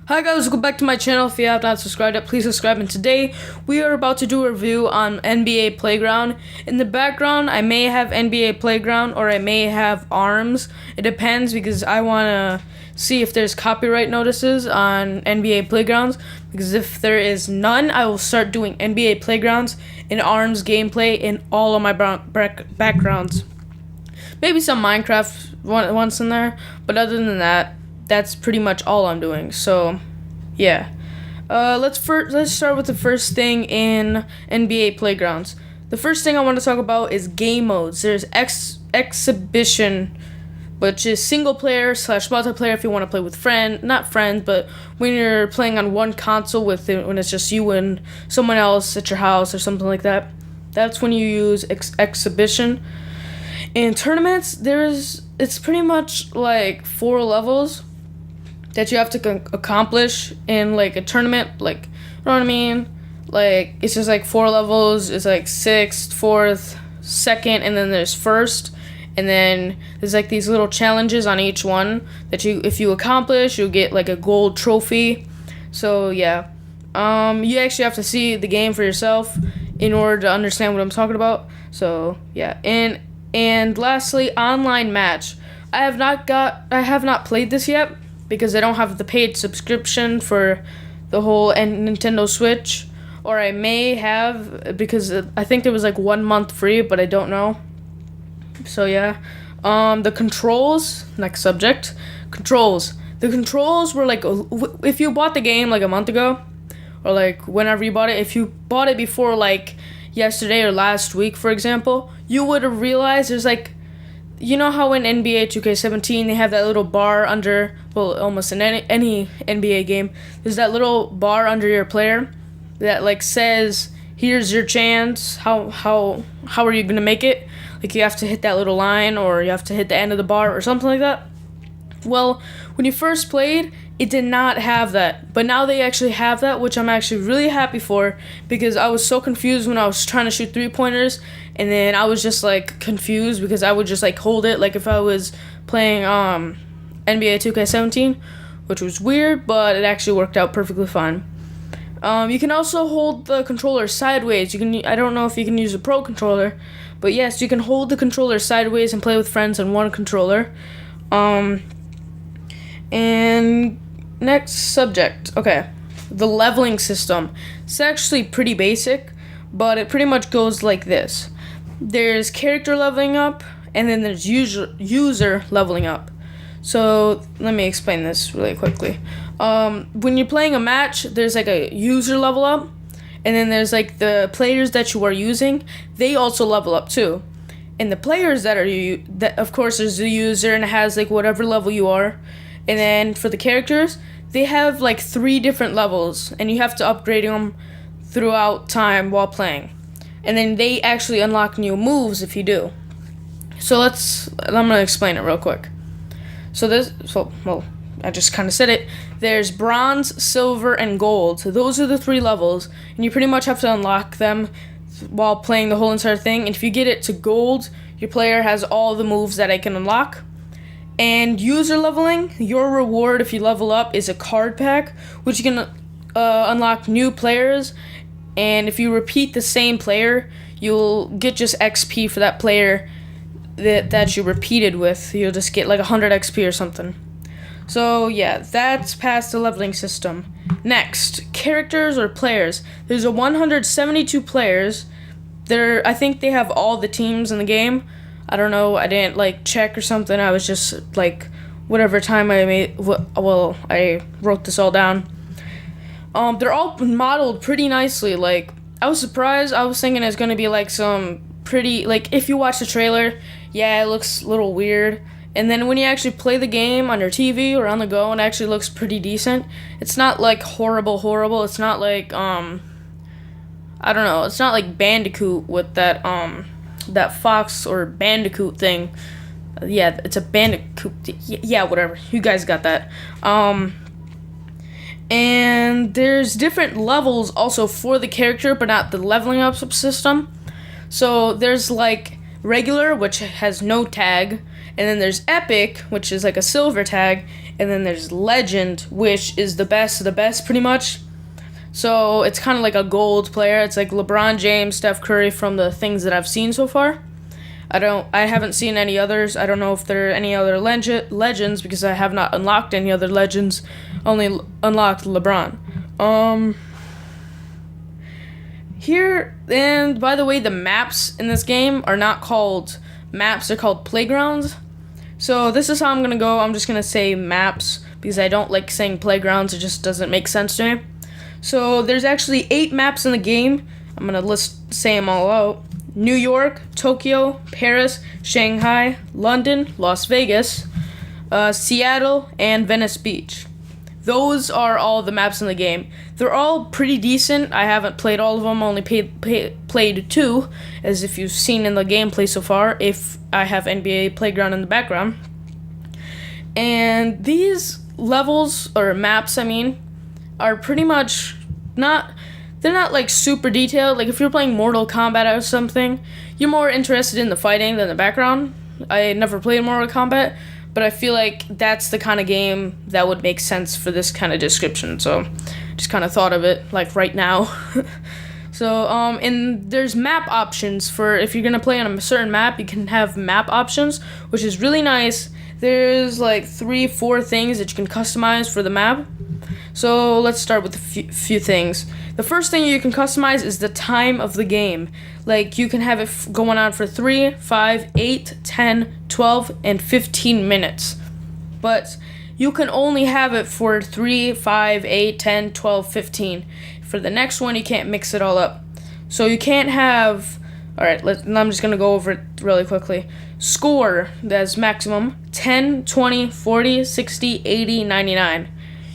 Hi guys, welcome back to my channel. If you have not subscribed yet, please subscribe. And today we are about to do a review on NBA Playground. In the background, I may have NBA Playground or I may have ARMS. It depends because I want to see if there's copyright notices on NBA Playgrounds. Because if there is none, I will start doing NBA Playgrounds and ARMS gameplay in all of my backgrounds. Maybe some Minecraft once in there, but other than that, that's pretty much all I'm doing. So, yeah. Let's start with the first thing in NBA Playgrounds. The first thing I want to talk about is game modes. There's Exhibition, which is single player / multiplayer if you want to play with not friends, but when you're playing on one console when it's just you and someone else at your house or something like that. That's when you use Exhibition. In tournaments, it's pretty much like 4 levels that you have to accomplish in like a tournament, like, you know what I mean? Like, it's just like 4 levels. It's like 6th, 4th, 2nd, and then there's 1st, and then there's like these little challenges on each one that if you accomplish, you'll get like a gold trophy. So yeah, you actually have to see the game for yourself in order to understand what I'm talking about. So yeah, and lastly, online match. I have not played this yet, because I don't have the paid subscription for the whole Nintendo Switch. Or I may have, because I think there was like 1 month free, but I don't know. So yeah. The controls, next subject. Controls. The controls were like, if you bought the game like a month ago, or like whenever you bought it, if you bought it before like yesterday or last week, for example, you would have realized there's like, you know how in NBA 2K17 they have that little bar under, well, almost in any NBA game, there's that little bar under your player that like says, here's your chance, how are you gonna make it? Like, you have to hit that little line, or you have to hit the end of the bar or something like that. Well, when you first played, it did not have that, but now they actually have that, which I'm actually really happy for, because I was so confused when I was trying to shoot 3-pointers, and then I was just like confused because I would just like hold it like if I was playing NBA 2K17, which was weird, but it actually worked out perfectly fine. You can also hold the controller sideways. I don't know if you can use a pro controller, but yes, you can hold the controller sideways and play with friends on one controller. And next subject, okay, the leveling system. It's actually pretty basic, but it pretty much goes like this. There's character leveling up, and then there's user leveling up. So let me explain this really quickly. When you're playing a match, there's like a user level up, and then there's like the players that you are using, they also level up too. And the players that of course there's the user, and it has like whatever level you are. And then for the characters, they have like 3 different levels, and you have to upgrade them throughout time while playing. And then they actually unlock new moves if you do. So I'm going to explain it real quick. Well, I just kind of said it. There's bronze, silver, and gold. So those are the 3 levels, and you pretty much have to unlock them while playing the whole entire thing. And if you get it to gold, your player has all the moves that it can unlock. And user leveling, your reward if you level up is a card pack, which you can unlock new players. And if you repeat the same player, you'll get just XP for that player that you repeated with. You'll just get like 100 XP or something. So yeah, that's past the leveling system. Next, characters or players. There's 172 players. I think they have all the teams in the game. I don't know, I didn't like check or something. I was just like, whatever time I wrote this all down. They're all modeled pretty nicely. Like, I was surprised. I was thinking it's gonna be like some pretty, like, if you watch the trailer, yeah, it looks a little weird. And then when you actually play the game on your TV or on the go, it actually looks pretty decent. It's not like horrible. It's not like I don't know. It's not like Bandicoot with that Fox or Bandicoot thing. Yeah, it's a Bandicoot. Yeah, whatever. You guys got that. And there's different levels also for the character, but not the leveling up system. So there's like regular, which has no tag, and then there's epic, which is like a silver tag, And then there's Legend, which is the best of the best, pretty much. So it's kind of like a gold player. It's like LeBron James, Steph Curry from the things that I've seen so far. I haven't seen any others. I don't know if there are any other legends because I have not unlocked any other legends. Only unlocked LeBron. Here, and by the way, the maps in this game are not called maps, they're called playgrounds. So this is how I'm gonna go. I'm just gonna say maps because I don't like saying playgrounds, it just doesn't make sense to me. So there's actually 8 maps in the game. I'm gonna say them all out. New York, Tokyo, Paris, Shanghai, London, Las Vegas, Seattle, and Venice Beach. Those are all the maps in the game. They're all pretty decent. I haven't played all of them, only played 2, as if you've seen in the gameplay so far, if I have NBA Playground in the background. And these levels, or maps, are pretty much they're not like super detailed. Like if you're playing Mortal Kombat or something, you're more interested in the fighting than the background. I never played Mortal Kombat, but I feel like that's the kind of game that would make sense for this kind of description. So just kind of thought of it like right now. So and there's map options for if you're gonna play on a certain map, you can have map options, which is really nice. There's like 3-4 things that you can customize for the map. So let's start with a few things. The first thing you can customize is the time of the game. Like you can have it going on for 3, 5, 8, 10, 12, and 15 minutes. But you can only have it for 3, 5, 8, 10, 12, 15. For the next one, you can't mix it all up. So you can't have... Alright, I'm just going to go over it really quickly. Score, that's maximum, 10, 20, 40, 60, 80, 99.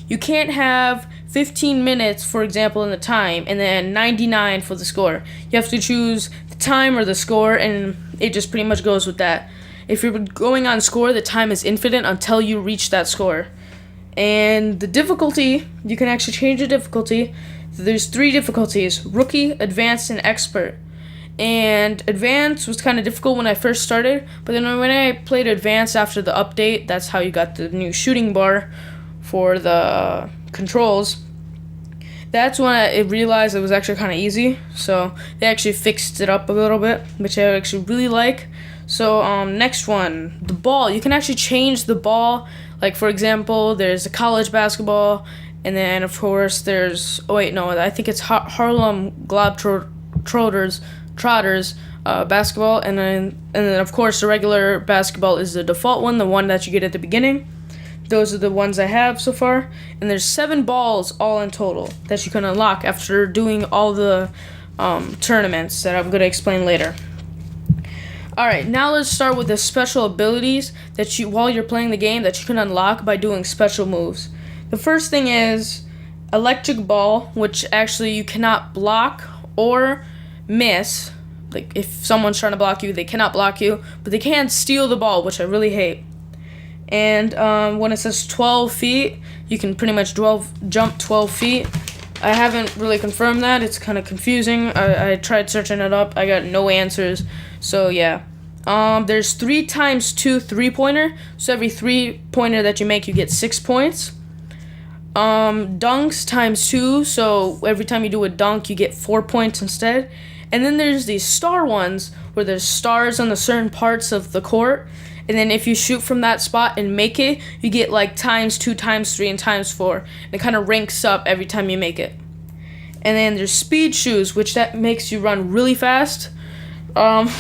You can't have 15 minutes, for example, in the time, and then 99 for the score. You have to choose the time or the score, and it just pretty much goes with that. If you're going on score, the time is infinite until you reach that score. And the difficulty, you can actually change the difficulty. There's 3 difficulties: Rookie, Advanced, and Expert. And Advanced was kind of difficult when I first started, but then when I played Advanced after the update, that's how you got the new shooting bar for the controls. That's when I realized it was actually kind of easy. So they actually fixed it up a little bit, which I actually really like. So next one, the ball. You can actually change the ball. Like for example, there's a college basketball, and then of course there's I think it's Harlem Globetrotters basketball, and then of course the regular basketball is the default one, the one that you get at the beginning. Those are the ones I have so far, and there's 7 balls all in total that you can unlock after doing all the tournaments that I'm going to explain later. Alright, now let's start with the special abilities that while you're playing the game, that you can unlock by doing special moves. The first thing is Electric Ball, which actually you cannot block or miss. Like if someone's trying to block you, they cannot block you, but they can steal the ball, which I really hate. And when it says 12 feet, you can pretty much jump 12 feet. I haven't really confirmed that. It's kind of confusing. I tried searching it up. I got no answers. So yeah. There's 3 times 2 3-pointer. So every 3-pointer that you make, you get 6 points. Dunks times 2. So every time you do a dunk, you get 4 points instead. And then there's these star ones where there's stars on the certain parts of the court. And then if you shoot from that spot and make it, you get like times 2, times 3, and times 4. And it kind of ranks up every time you make it. And then there's speed shoes, which that makes you run really fast. Found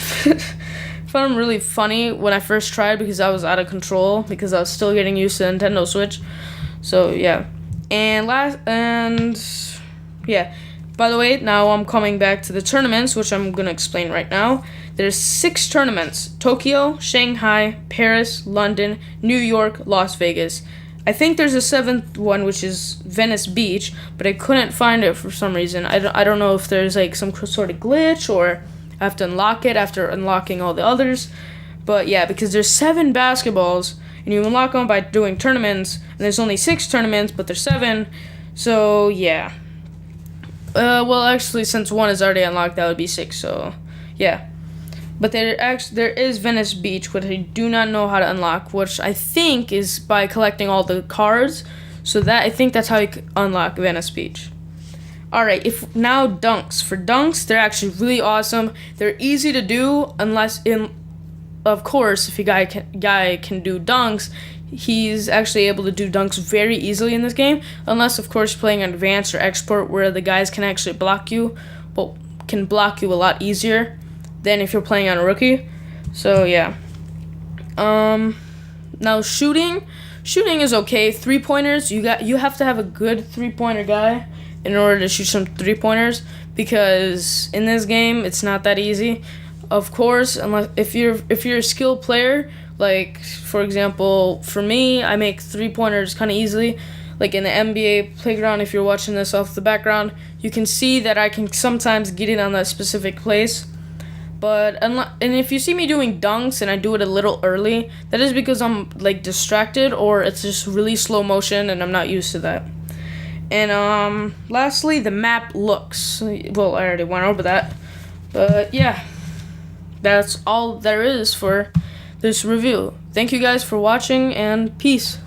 them really funny when I first tried because I was out of control because I was still getting used to the Nintendo Switch. So yeah. By the way, now I'm coming back to the tournaments, which I'm going to explain right now. There's 6 tournaments: Tokyo, Shanghai, Paris, London, New York, Las Vegas. I think there's a 7th one, which is Venice Beach, but I couldn't find it for some reason. I don't know if there's like some sort of glitch or I have to unlock it after unlocking all the others. But yeah, because there's 7 basketballs, and you unlock them by doing tournaments, and there's only 6 tournaments, but there's 7. So yeah. Well, actually, since 1 is already unlocked, that would be 6, so yeah. But there is Venice Beach, which I do not know how to unlock, which I think is by collecting all the cards. So I think that's how you unlock Venice Beach. Alright, now dunks. For dunks, they're actually really awesome. They're easy to do of course, if a guy can do dunks, he's actually able to do dunks very easily in this game. Unless, of course, you're playing on advanced or export, where the guys can actually block you, but can block you a lot easier than if you're playing on a rookie. So yeah. Now shooting is okay. 3-pointers, you have to have a good 3-pointer guy in order to shoot some 3-pointers, because in this game it's not that easy. Of course, unless if you're a skilled player, like for example, for me, I make 3-pointers kind of easily. Like in the NBA playground, if you're watching this off the background, you can see that I can sometimes get it on that specific place. But and if you see me doing dunks and I do it a little early, that is because I'm like distracted, or it's just really slow motion and I'm not used to that. And lastly, the map looks. Well, I already went over that. But yeah, that's all there is for this review. Thank you guys for watching, and peace.